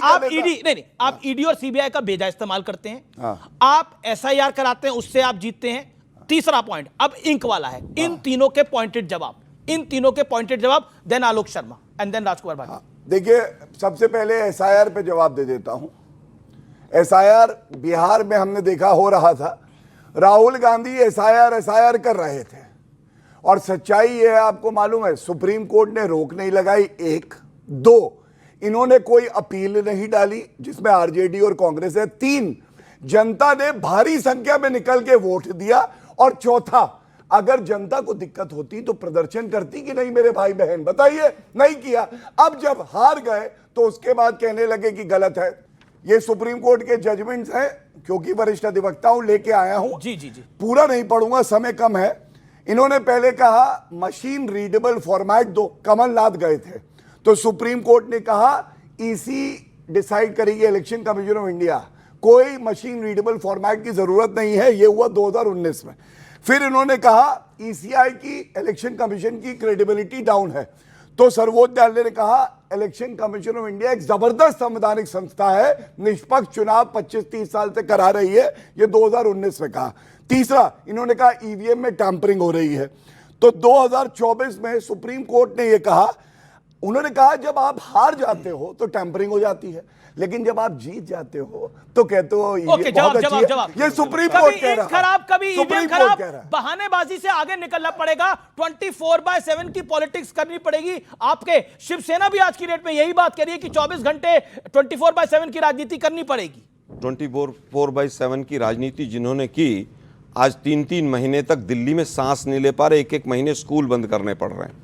आप ईडी नहीं, आप ईडी और सीबीआई का बेजा इस्तेमाल करते हैं, आप एसआईआर कराते हैं, उससे आप जीतते हैं। तीसरा पॉइंट अब इंक वाला है, इन तीनों के पॉइंटेड जवाब, इन तीनों के पॉइंटेड जवाब, then Alok Sharma and then Rajkumar Bhati. देखिए, सबसे पहले एसआईआर पे जवाब दे देता हूं। एसआईआर बिहार में हमने देखा हो रहा था, राहुल गांधी एसआईआर कर रहे थे, और सच्चाई ये है, आपको मालूम है, सुप्रीम कोर्ट ने रोक नहीं लगाई। एक, दो, इन्होंने कोई अपील नहीं डाली जिसमें आरजेडी और कांग्रेस है। तीन, जनता ने भारी संख्या में निकल के वोट दिया। और चौथा, अगर जनता को दिक्कत होती तो प्रदर्शन करती कि नहीं मेरे भाई बहन, बताइए, नहीं किया। अब जब हार गए तो उसके बाद कहने लगे कि गलत है। ये सुप्रीम कोर्ट के जजमेंट्स हैं, क्योंकि वरिष्ठ अधिवक्ता हूं, लेके आया हूं। जी जी जी, पूरा नहीं पढ़ूंगा, समय कम है। इन्होंने पहले कहा मशीन रीडेबल फॉर्मेट दो, कमलनाथ गए थे तो सुप्रीम कोर्ट ने कहा ईसी डिसाइड करेगी, इलेक्शन कमीशन ऑफ इंडिया, कोई मशीन रीडेबल फॉर्मेट की जरूरत नहीं है। ये हुआ 2019 में। फिर इन्होंने कहा ईसीआई की, इलेक्शन कमीशन की क्रेडिबिलिटी डाउन है, तो सर्वोच्च न्यायालय ने कहा इलेक्शन कमीशन ऑफ इंडिया एक जबरदस्त संवैधानिक संस्था है, निष्पक्ष चुनाव 25-30 साल से करा रही है। ये 2019 में कहा। तीसरा, इन्होंने कहा ईवीएम में टैंपरिंग हो रही है। तो 2024 में सुप्रीम कोर्ट ने यह कहा, उन्होंने कहा जब आप हार जाते हो तो टैंपरिंग हो जाती है, लेकिन जब आप जीत जाते हो तो कहते हो ये बहुत अच्छी है। ये सुप्रीम कोर्ट कह रहा है। खराब, कभी ईवीएम खराब, बहानेबाजी से आगे निकलना पड़ेगा। 24/7 की पॉलिटिक्स करनी पड़ेगी। आपके शिवसेना भी आज की डेट में यही बात कह रही है कि 24 घंटे 24/7 की राजनीति करनी पड़ेगी। 24/7 की राजनीति जिन्होंने की, आज 3-3 महीने तक दिल्ली में सांस नहीं ले पा रहे, 1-1 महीने स्कूल बंद करने पड़ रहे हैं।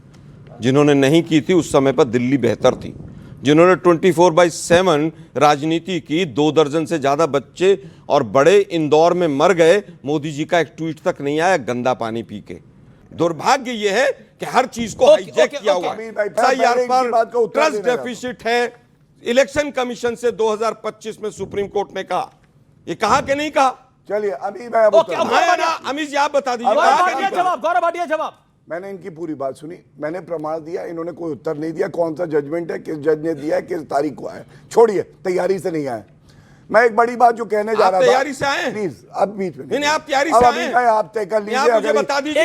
जिन्होंने नहीं की थी उस समय पर दिल्ली बेहतर थी। जिन्होंने 24/7 राजनीति की, 2 दर्जन से ज्यादा बच्चे और बड़े इंदौर में मर गए, मोदी जी का एक ट्वीट तक नहीं आया गंदा पानी पी के। दुर्भाग्य यह है कि हर चीज को हाईजैक किया हुआ है। ट्रस्ट डेफिसिट है। इलेक्शन कमीशन से 2025 में सुप्रीम कोर्ट ने कहा, ये कहा कि नहीं कहा? चलिए अभी मैं अमीज जी आप बता दीजिए। गौरव भाटिया जवाब। मैंने इनकी पूरी बात सुनी, मैंने प्रमाण दिया, इन्होंने कोई उत्तर नहीं दिया। कौन सा जजमेंट है, किस जज ने दिया है, किस तारीख को आया, छोड़िए, तैयारी से नहीं आए। मैं एक बड़ी बात जो कहने जा रहा था, तैयारी से आए, प्लीज अब बीच में नहीं, आप तैयारी से आए, आप तय कर लीजिए। मुझे बता दीजिए,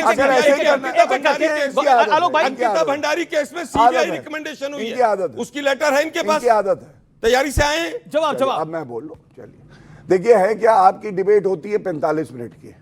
अंकिता भंडारी केस में सीबीआई रिकमेंडेशन हुई है, उसकी लेटर है इनके पास, आदत है। तैयारी से आए। जवाब अब मैं बोल लूं, चलिए। देखिए, है क्या, आपकी डिबेट होती है 45 मिनट की।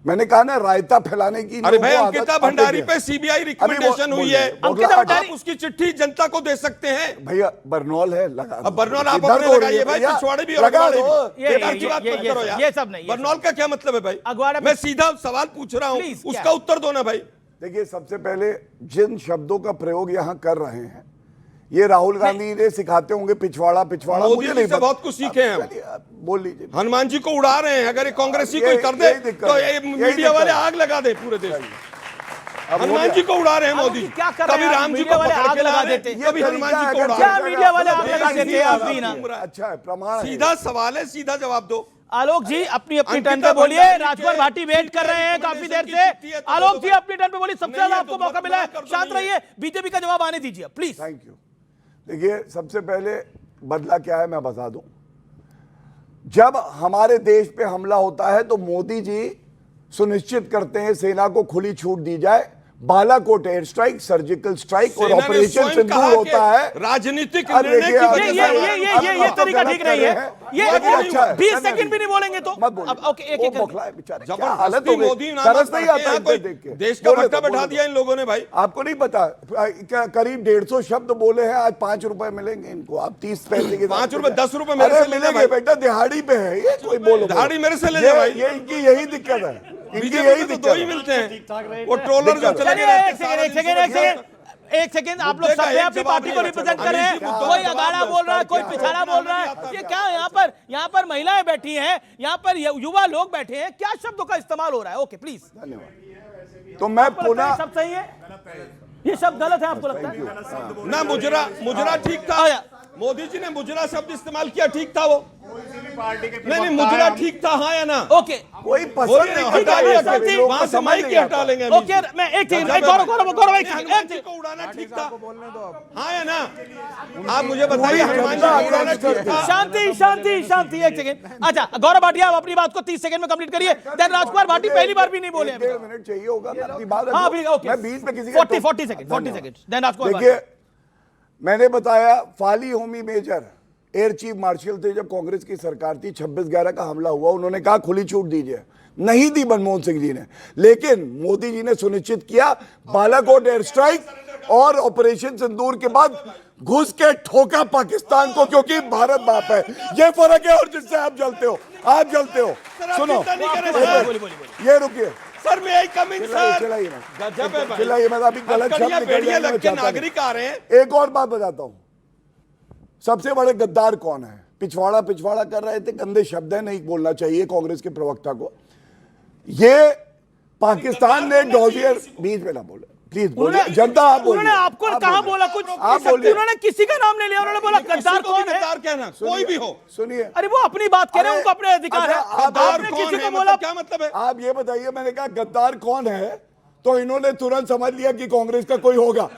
मैंने कहा ना, रायता फैलाने की। अरे भाई, अंकिता भंडारी पे सीबीआई रिकमेंडेशन हुई है, अंकिता भंडारी उसकी चिट्ठी जनता को दे सकते हैं। भैया बरनौल है, लगा। अब बरनौल आप अपने लगाइए भाई, पिछवाड़े भी लगा दो। ये सब नहीं। बरनौल का क्या मतलब है भाई? मैं सीधा सवाल पूछ रहा हूँ, उसका उत्तर दो ना भाई। देखिए, सबसे पहले जिन शब्दों का प्रयोग यहाँ कर रहे हैं, ये राहुल गांधी ने सिखाते होंगे, पिछवाड़ा पिछवाड़ा। मुझे नहीं, बहुत कुछ सीखे हैं। बोल लीजिए। हनुमान जी को उड़ा रहे हैं, अगर ये कांग्रेसी कोई कर दे तो ये मीडिया वाले आग लगा दे पूरे देश में। हनुमान जी को उड़ा रहे हैं मोदी, क्या कर रहे हैं? कभी राम जी को आग लगा देते, कभी हनुमान जी को उड़ा रहे हैं। मीडिया वाले आग लगा देते हैं, आप भी ना। अच्छा है, प्रमाण। सीधा सवाल है, सीधा जवाब दो। आलोक जी अपनी अपनी टर्न पे बोलिए। राजकुमार भाटी वेट कर रहे हैं काफी देर से। आलोक जी अपनी टर्न पे बोलिए, सबसे ज्यादा आपको मौका मिला है, शांत रहिए, बीजेपी का जवाब आने दीजिए प्लीज। Thank you. देखिए, सबसे पहले बदला क्या है मैं बता दूं। जब हमारे देश पे हमला होता है तो मोदी जी सुनिश्चित करते हैं सेना को खुली छूट दी जाए। Balakot air strike, surgical strike और ऑपरेशन सिंदूर होता है। राजनीतिक ये तरीका ठीक नहीं है। ये 20 सेकंड भी नहीं बोलेंगे तो मत बोलिए। ओके, एक हालत हो गई, तरस नहीं आता है देख के। देश का भट्टा बैठा दिया इन लोगों ने भाई। आपको नहीं पता, क्या करीब 150 शब्द बोले हैं, आज 5 रुपए मिलेंगे इनको। आप 30 पैसे के 5 रुपए 10 रुपए मेरे से मिलेंगे बेटा, दिहाड़ी पे है ये। कोई बोलो, दिहाड़ी मेरे से ले ले भाई। ये इनकी यही दिक्कत है, इनकी यही दिक्कत। दो ही मिलते हैं, वो ट्रोलर जो चले गए। एक सेकंड, आप लोग सब अपनी पार्टी को रिप्रेजेंट कर रहे हैं। कोई अगाड़ा बोल रहा है, कोई पिछाड़ा बोल रहा है। ये क्या है? यहाँ पर महिलाएं बैठी हैं, यहाँ पर युवा लोग बैठे हैं, क्या शब्दों का इस्तेमाल हो रहा है? Okay please. धन्यवाद। तो मैं पुनः, सब सही है, ये शब्द गलत है आपको लगता है? ना मुजरा ठीक था, मोदी जी ने मुजरा शब्द इस्तेमाल किया, ठीक था वो। नहीं मुजरा ठीक था, हाँ या ना? ओके कोई बोलिए पसंद ना, नहीं हटाइए, करता है, शांति, सभी लोग वहां को से समझ माइक नहीं ही आता। हटा लेंगे ओके मैं एक सेकंड, गौरव एक सेकंड, हनुमान जी को उड़ाना ठीक था, हाँ या ना? आप मुझे बताइए, हनुमान जी जनता को उड़ाना अटैच ठीक था? शांति शांति शांति, एक सेकंड। अच्छा गौरव भाटिया, आप अपनी बात को 30 सेकंड में कंप्लीट करिए। देन राजकुमार भाटी पहली बार भी नहीं बोले अभी। 1.5 मिनट चाहिए होगा, मैं अपनी बात हाँ रखूं। अभी ओके, मैं बीच में किसी का 40 second, 40 second. Then Rajkumar Bhati. देखिए, मैंने बताया Fali Homi Major air chief marshal थे जब कांग्रेस की सरकार थी, 26/11 का हमला हुआ, उन्होंने कहा खुली छूट दीजिए, नहीं दी मनमोहन सिंह जी ने, लेकिन मोदी जी ने सुनिश्चित किया बालाकोट एयर स्ट्राइक और ऑपरेशन सिंदूर के बाद घुस के ठोका पाकिस्तान को, क्योंकि भारत बाप है। ये फर्क है और जिससे आप जलते हो, आप जलते हो। सुनो, चिंता नहीं करें सर। ये रुकिए, सर मैं यही कमिंग सर, चिल्लाइए ना, गजब है भाई। चिल्लाइए मत, अभी गलत शब्द हथकड़ियां निकल बेड़ियां जाएंगे, मैं लग के चाहता नहीं। नागरिक आ रहे हैं। एक और बात बताता हूं, सबसे बड़े गद्दार कौन है? पिछवाड़ा पिछवाड़ा कर रहे थे, गंदे शब्द है, नहीं बोलना चाहिए कांग्रेस के प्रवक्ता को। ये पाकिस्तान ने डॉजियर, बीच में ना बोले प्लीज, बोले जनता, आप बोलिए। उन्होंने आपको आप कहा बोलिए। बोला कुछ, आप बोलिए। उन्होंने किसी का नाम नहीं लिया, उन्होंने बोला गद्दार कौन है। गद्दार कहना, कोई भी हो। सुनिए, अरे वो अपनी बात कह रहे हैं, अरे, उनको अपने अधिकार है। अच्छा, आपने कौन किसी है, को बोला, क्या मतलब है? आप ये बताइए, मैंने कहा गद्दार कौन है, तो इन्होंने तुरंत समझ लिया कि कांग्रेस का कोई होगा।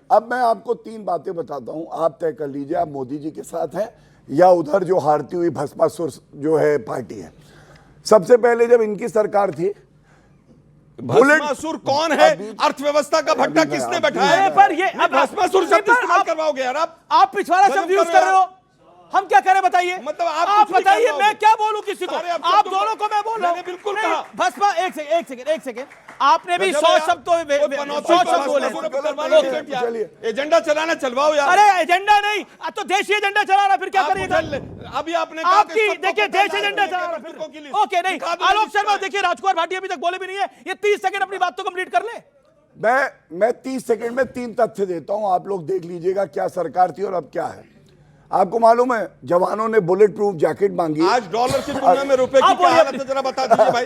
अब मैं आपको 3 बातें बताता हूं, आप तय कर लीजिए, आप मोदी जी के साथ हैं या उधर जो हारती हुई भस्मासुर जो है पार्टी है। सबसे पहले जब इनकी सरकार थी, भस्मासुर कौन है? अर्थव्यवस्था का भट्टा किसने बैठाया? अरे पर ये अब भस्मासुर शब्द पर इस्तेमाल आप- करवाओगे यार आप? आप पिछवाड़ा गजब शब्द यूज कर कर रहे रहे हो, हम क्या करें बताइए? मतलब आप आप कुछ नहीं बताइए, कर मैं पाओगे। क्या बोलूं किसी को? अरे अब आप तुम- दोनों को मैं बोल रहा हूं। मैंने बिल्कुल नहीं, कहा। भस्मा एक सेकंड, आपने भी गजब 100 है शब्द तो यार। कोई पनौती 100 को शब्द बोले। भस्मासुर पे करवा ओके, लो यार। चलिए। एजेंडा चलाना चलवाओ यार। अरे एजेंडा नहीं, अब तो देशी एजेंडा चला रहा, फिर क्या आप करिएगा? मुझे अभी आपने कहा कि आपकी सबको देखिए पता देश है, एजेंडा चला रहा, बैंकों की फिर लिस्ट। ओके नहीं। दिखा दो आलोक लिस्ट शर्मा क्या है। देखिए, राजकुमार भाटी अभी तक बोले भी नहीं है, ये 30 सेकंड अपनी बात तो कंप्लीट कर ले। मैं 30 सेकंड में 3 तथ्य देता हूं, आप लोग देख लीजिएगा क्या सरकार थी और अब क्या है। आपको मालूम है जवानों ने बुलेट प्रूफ जैकेट मांगी, आज डॉलर की तुलना में रुपए की आप क्या बोलिए हालत है जरा बता दीजिए भाई।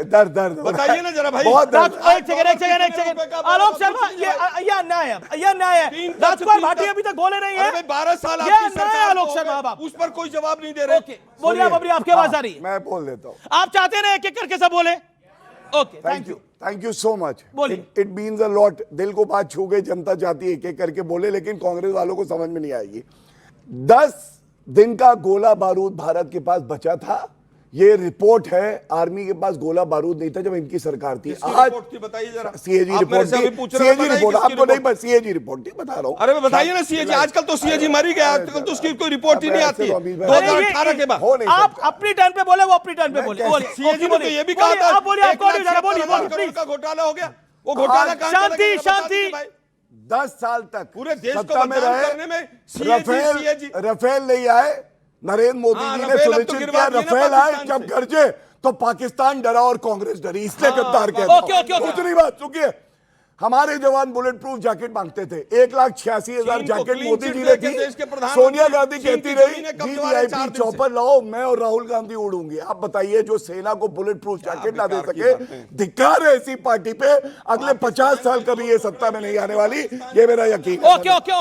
दर्द बताइए ना जरा भाई। बहुत दर्द। एक सेकंड आलोक शर्मा, ये अन्याय है, ये अन्याय है। राजकुमार भाटी अभी तक बोले नहीं अरे भाई है। 12 साल ये आपकी अन्याय है सरकार आलोक को शर्मा, हो अब गए, आप उस पर कोई जवाब नहीं दे रहे। ओके बोलिए, आप अपनी आपकी आवाज आ रही है। मैं बोल देता हूं। आप चाहते ना एक एक करके सब बोले? Okay thank you so much. बोलिए। इट मीन्स अ लॉट, दिल को बात छू गई, जनता चाहती है एक एक करके बोले, लेकिन कांग्रेस वालों को समझ में नहीं आएगी। 10 दिन का गोला बारूद भारत के पास बचा था, ये रिपोर्ट है। आर्मी के पास गोला बारूद नहीं था जब इनकी सरकार थी। किसकी रिपोर्ट थी बताइए जरा। सीएजी आप मेरे रिपोर्ट से अभी थी, पूछ रहे हैं, सीएजी बताइए रिपोर्ट किसकी आपको नहीं, रिपोर्ट? बस सीएजी रिपोर्ट थी, बता रहा हूं। अरे बताइए ना सीएजी, आजकल तो सीएजी मर ही गया, आजकल तो उसकी कोई रिपोर्ट ही नहीं आती है। 2018 के बाद हो नहीं आप सकता। अपनी टर्न पे बोले, वो अपनी टर्न पे बोले। बोलिए, सीएजी ओके, ने तो ये भी कहा बोलिए, था आप बोलिए, आप बोलिए, जरा बोलिए, 1,76,000 बोलिए, करोड़ का प्लीज। घोटाला हो गया। वो घोटाला कहां चला गया, जरा बता दीजिए भाई। 10 साल तक पूरे देश को सत्ता में बदनाम रहे, करने में सीएजी रफेल नहीं आए, नरेंद्र मोदी हाँ, जी ने रफेल अब तो सुनिश्चित गिरवा किया, दिए ना रफेल आए, पाकिस्तान जब से। गरजे तो पाकिस्तान डरा और कांग्रेस डरी, इसलिए गद्दार कहता हूं। ओके, दूसरी बात सुनिए, हमारे जवान बुलेट प्रूफ जैकेट मांगते थे, 1,86,000 चीन को जैकेट क्लीन मोदी चिट जी ने देके दी। देश के प्रधानमंत्री सोनिया गांधी चीन कहती की रही जमीनें कब्जा वाले 4 दिन VVIP से। चौपर लाओ, मैं और राहुल गांधी उड़ूंगी। आप बताइए, जो सेना को बुलेट प्रूफ जैकेट ना दे बेकार की सके, बातें। धिक्कार है ऐसी पार्टी पे। अगले 50 साल कभी ये सत्ता में नहीं आने वाली, ये मेरा यकीन है। Okay okay